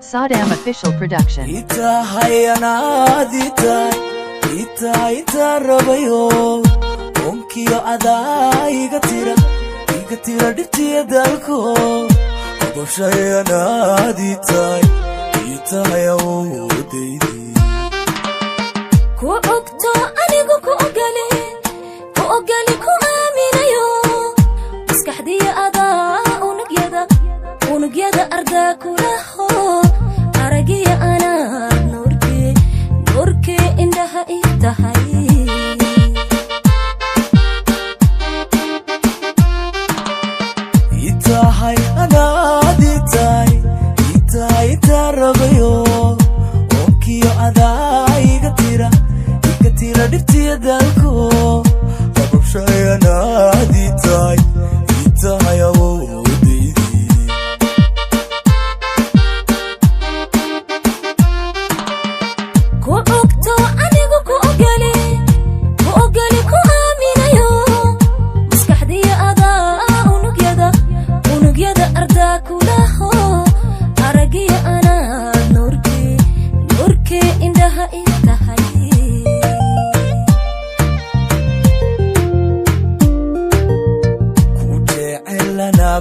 Saddam Official Production. Ita hayanadita, ita rabayo, onkiyo ada igatira diptiya dalko. Aboshayanadita, ita hayawdeidi. Ku ogto anigu ku ogali ku aaminayo. Maskaxdiya ada unugyada arda kulaho. Aragiya ana nurke indaha itahay. Itahay anaditay, ita rabayo, onkiyo ada igatira diptiya dalko. Aboshayanaditay, ita hayawdeidi. Ku ogto anigu ku ogali ku aaminayo. Maskaxdiya ada unugyada arda kulaho. Aragiya ana nurke indaha itahay.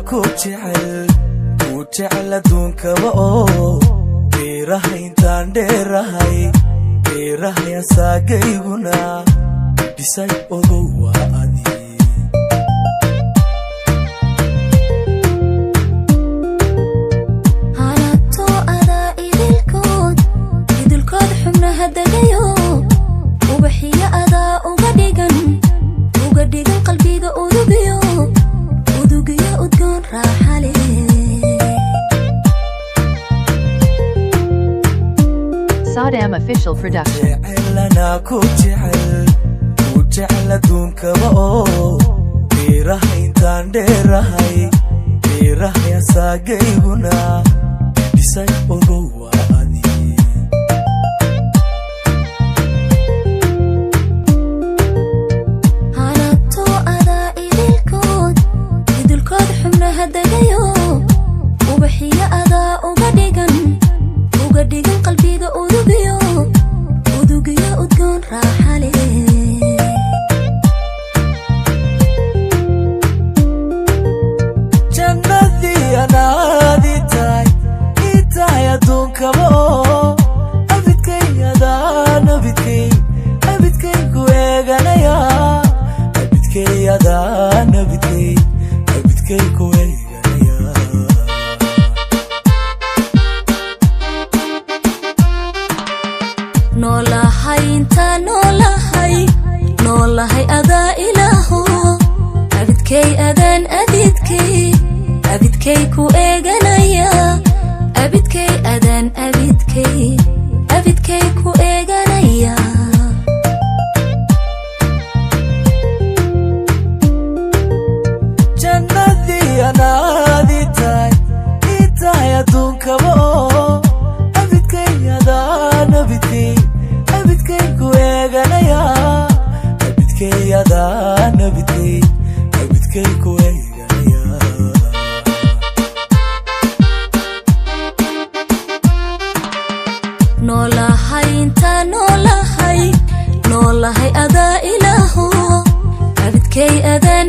Ku jecel aduunkaba oo dheerahay intaan dheerahay asaagayguna dhisay ogow waa adi. Hanato ada idilkood xubnaha dagayo. Ubaxiya ada uga dhigan qalbiga udugiyo udgoon raaxa leh. Saddam Official Production. Ku jecel aduunkaba oo dheerahay intaan dheerahay asaagayguna dhisay ogow waa adi. Hanato ada idilkood xubnaha dagayo. Ubaxiya ada uga dhigan qalbiga udugiyo udgoon raaxa leh. Jannadii anaaditay, itahay aduunkaba oo abidkay ku eeganaya. Abidkay ku eeganaya. Noolahay inta noolahay ada ilaaho. Abidkay adan abidkay ku eeganaya. Abidkay adan abidkay ku eeganaya. Jannadii anaaditay, itahay aduunkaba oo abidkay ku eeganaya. Abidkay adan abidkay ku eeganaya. Noolahay inta noolahay ada ilaaho. Abidkay adan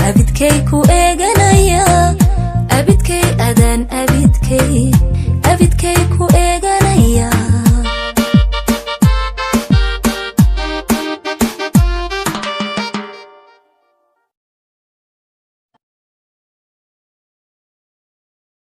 abidkay ku eeganaya. Abidkay adan abidkay ku eeganaya.